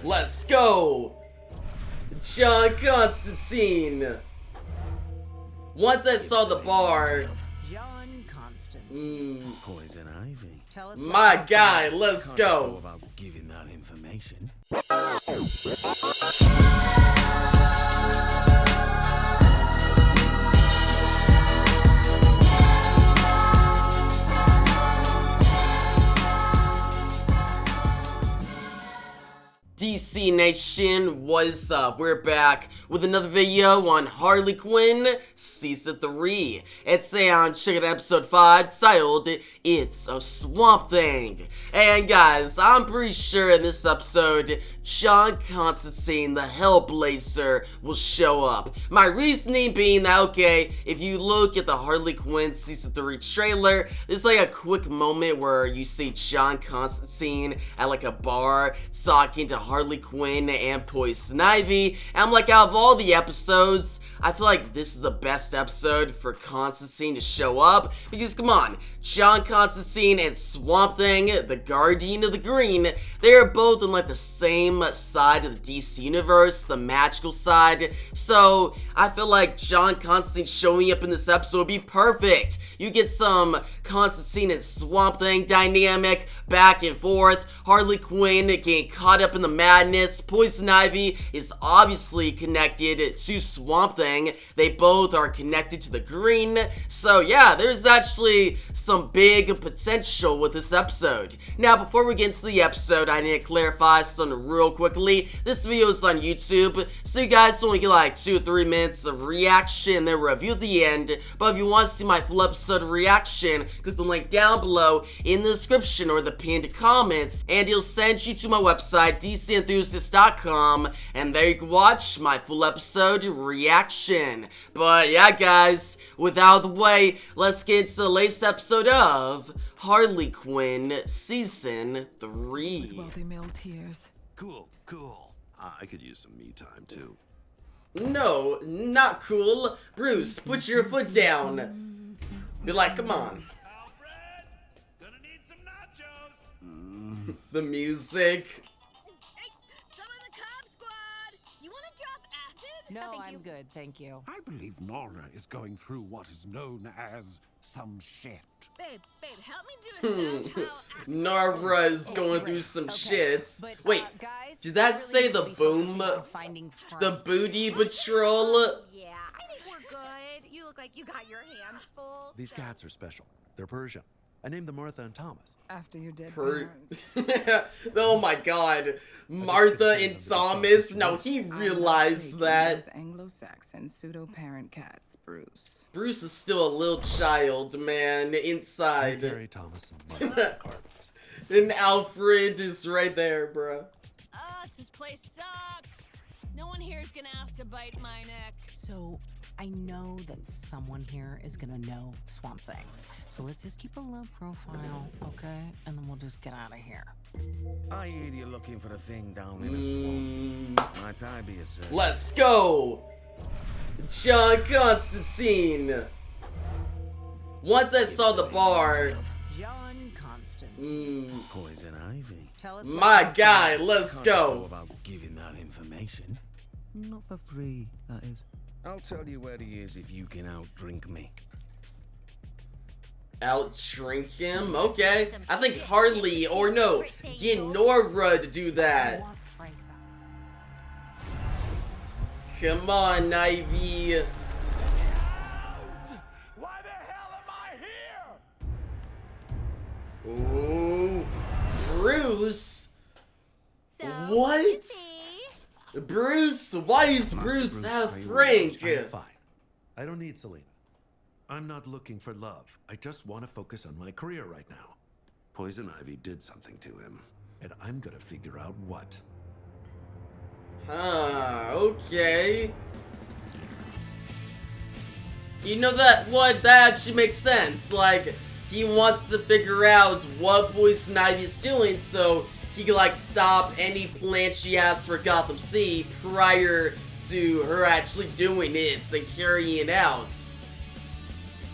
Let's go! John Constantine! Once I saw the bar... John Constantine. Poison ivy. Tell us My guy, let's go! About giving that information. DC Nation, what's up? We're back with another video on Harley Quinn Season 3. It's check out episode 5, titled, It's a Swamp Thing. And guys, I'm pretty sure in this episode, John Constantine, the Hellblazer, will show up. My reasoning being that, okay, if you look at the Harley Quinn Season 3 trailer, there's like a quick moment where you see John Constantine at like a bar talking to Harley Quinn and Poison Ivy, and I'm like, out of all the episodes, I feel like this is the best episode for Constantine to show up, because come on, John Constantine and Swamp Thing, the Guardian of the Green, they're both on like the same side of the DC universe, the magical side, so I feel like John Constantine showing up in this episode would be perfect. You get some Constantine and Swamp Thing dynamic, back and forth, Harley Quinn getting caught up in the madness, Poison Ivy is obviously connected to Swamp Thing, they both are connected to the Green, so yeah, there's actually some big potential with this episode. Now, before we get into the episode, I need to clarify something real quickly. This video is on YouTube, so you guys only get like 2 or 3 minutes of reaction and then review at the end, but if you want to see my full episode reaction, click the link down below in the description or the pinned comments, and it'll send you to my website, dcenthusiast.com, and there you can watch my full episode reaction. But yeah, guys, without the way, let's get into the latest episode of Harley Quinn Season 3. wealthy male tears. Cool. I could use some me time too. No, not cool. Bruce, put your foot down. Be like, come on. Alfred, gonna need some nachos. The music. Hey, some of the Cobb Squad! You wanna drop acid? No, I'm good, thank you. I believe Nora is going through what is known as some shit. Babe, help me do a SoundCloud accent. Nora is going through some shits. But, Wait, guys, did that really say need the to be boom, focusing on finding the friends. booty patrol? Yeah, I think we're good. You look like you got your hands full. These cats are special. They're Persian. I named them Martha and Thomas. After your dead Per parents. Oh my god. Martha and Thomas. No, he realized that. Those Anglo-Saxon pseudo-parent cats, Bruce. Bruce is still a little child, man, inside. Terry Thomas and Martha Carlos. And Alfred is right there, bruh. Ugh, this place sucks. No one here is gonna ask to bite my neck. So, I know that someone here is gonna know Swamp Thing. So let's just keep a low profile, okay? And then we'll just get out of here. I hear you're looking for a thing down in a swamp. Might I be a search? Let's go! John Constantine! Once I saw the bar... John Constantine. Poison ivy. Tell us My guy, let's Can't go! about giving that information. Not for free, that is. I'll tell you where he is if you can outdrink me. Out-drink him? Okay. I think Harley, or no, get Nora to do I that. want Frank back. Come on, Ivy. Why the hell am I here? Ooh. Bruce? So, What? see? Bruce? Why is Bruce have Frank? I'm fine. I don't need Selena. I'm not looking for love. I just want to focus on my career right now. Poison Ivy did something to him, and I'm gonna figure out what. Huh, okay. You know that actually makes sense. Like, he wants to figure out what Poison Ivy is doing so he can, like, stop any plan she has for Gotham City prior to her actually doing it and carrying it out.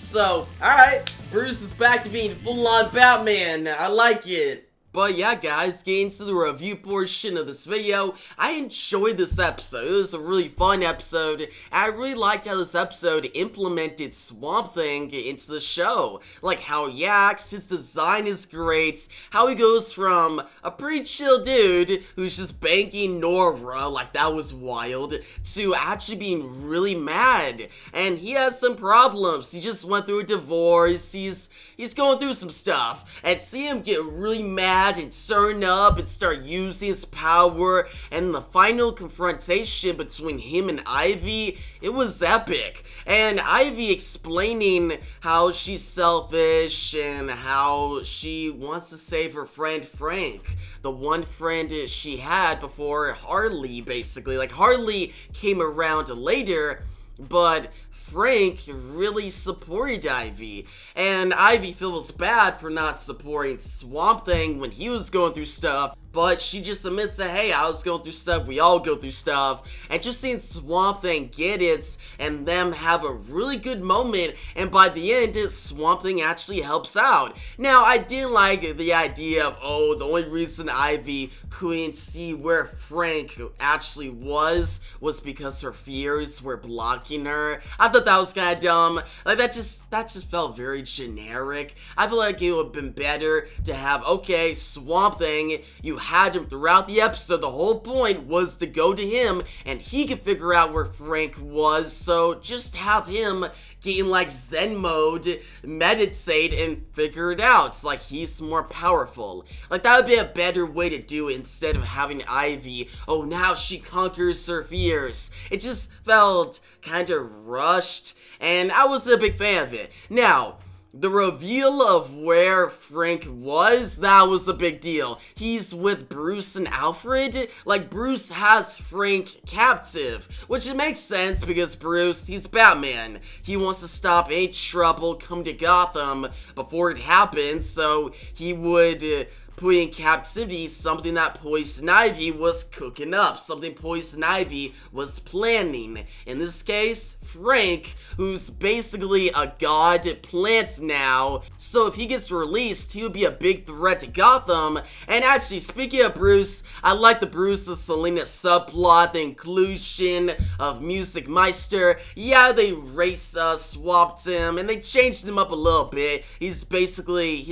So, alright, Bruce is back to being full-on Batman. I like it. But yeah, guys, getting to the review portion of this video, I enjoyed this episode. It was a really fun episode. I really liked how this episode implemented Swamp Thing into the show. Like how he acts, his design is great, how he goes from a pretty chill dude who's just banking Nora, like that was wild, to actually being really mad. And he has some problems. He just went through a divorce, he's going through some stuff. And see him get really mad and turn up and start using his power, and the final confrontation between him and Ivy, it was epic. And Ivy explaining how she's selfish and how she wants to save her friend Frank, the one friend she had before Harley, basically. Like Harley came around later, but Frank really supported Ivy, and Ivy feels bad for not supporting Swamp Thing when he was going through stuff, but she just admits that, hey, I was going through stuff, we all go through stuff, and just seeing Swamp Thing get it, and them have a really good moment, and by the end, Swamp Thing actually helps out. Now, I didn't like the idea of, oh, the only reason Ivy couldn't see where Frank actually was because her fears were blocking her. I thought that was kind of dumb. Like, that just felt very generic. I feel like it would have been better to have, okay, Swamp Thing, you had him throughout the episode. The whole point was to go to him and he could figure out where Frank was, so just have him get in like Zen mode, meditate, and figure it out. It's like he's more powerful. Like that would be a better way to do it instead of having Ivy, oh, now she conquers her fears. It just felt kind of rushed, and I wasn't a big fan of it. Now, the reveal of where Frank was, that was a big deal. He's with Bruce and Alfred. Like, Bruce has Frank captive, which it makes sense because Bruce, he's Batman. He wants to stop any trouble come to Gotham before it happens, so he would put in captivity something that Poison Ivy was cooking up, something Poison Ivy was planning. In this case, Frank, who's basically a god plant now, so if he gets released, he would be a big threat to Gotham. And actually, speaking of Bruce, I like the Bruce and Selena subplot, the inclusion of Music Meister. Yeah, they swapped him, and they changed him up a little bit. He's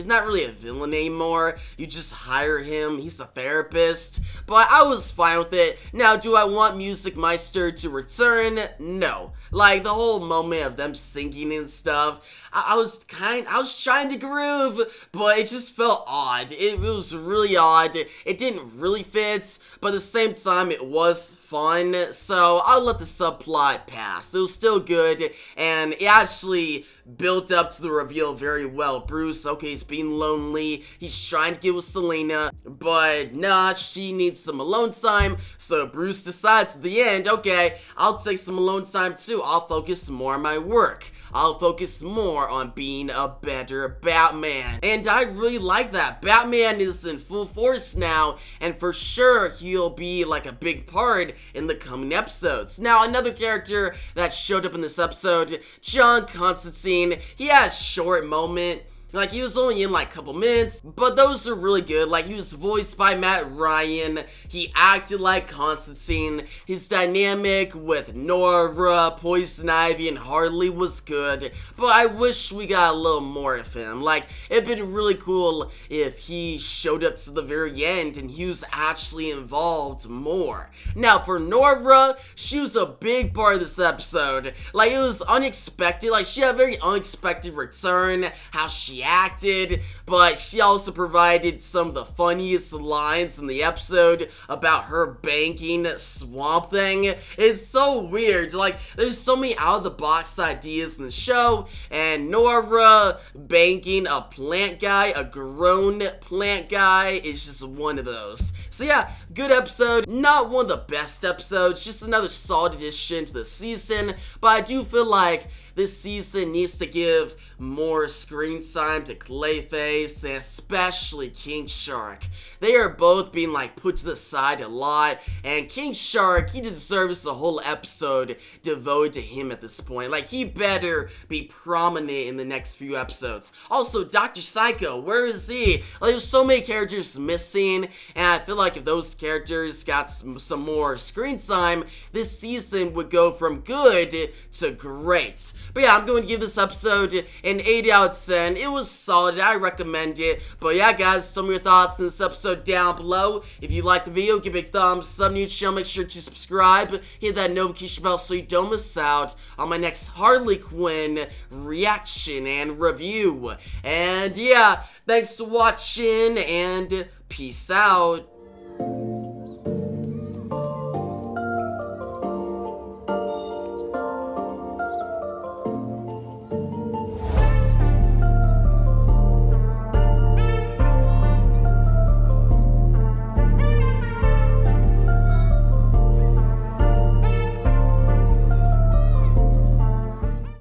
not really a villain anymore. You just hire him, he's a therapist, but I was fine with it. Now, do I want Music Meister to return? No. Like, the whole moment of them singing and stuff, I was trying to groove, but it just felt odd. It was really odd. It didn't really fit, but at the same time, it was fun, so I'll let the subplot pass. It was still good, and it actually built up to the reveal very well. Bruce, okay, he's being lonely, he's trying to get with Selena, but nah, she needs some alone time, so Bruce decides at the end, okay, I'll take some alone time too, I'll focus more on my work. I'll focus more on being a better Batman. And I really like that. Batman is in full force now, and for sure he'll be like a big part in the coming episodes. Now, another character that showed up in this episode, John Constantine, he had a short moment. Like, he was only in like a couple minutes, but those are really good. Like, he was voiced by Matt Ryan, he acted like Constantine, his dynamic with Nora, Poison Ivy, and Harley was good, but I wish we got a little more of him. Like, it'd been really cool if he showed up to the very end and he was actually involved more. Now, for Nora, she was a big part of this episode. Like, it was unexpected. Like, she had a very unexpected return, how she acted, but she also provided some of the funniest lines in the episode about her banking Swamp Thing. It's so weird. Like, there's so many out-of-the-box ideas in the show, and Nora banking a plant guy, a grown plant guy, is just one of those. So yeah, good episode. Not one of the best episodes, just another solid addition to the season, but I do feel like this season needs to give more screen time to Clayface and especially King Shark. They are both being like put to the side a lot, and King Shark, he deserves a whole episode devoted to him at this point. Like, he better be prominent in the next few episodes. Also, Dr. Psycho, where is he? Like, there's so many characters missing, and I feel like if those characters got some more screen time, this season would go from good to great. But yeah, I'm going to give this episode an 8 out of 10. It was solid. I recommend it. But yeah, guys, some of your thoughts in this episode down below. If you liked the video, give it a thumbs up. New channel, make sure to subscribe. Hit that notification bell so you don't miss out on my next Harley Quinn reaction and review. And yeah, thanks for watching and peace out.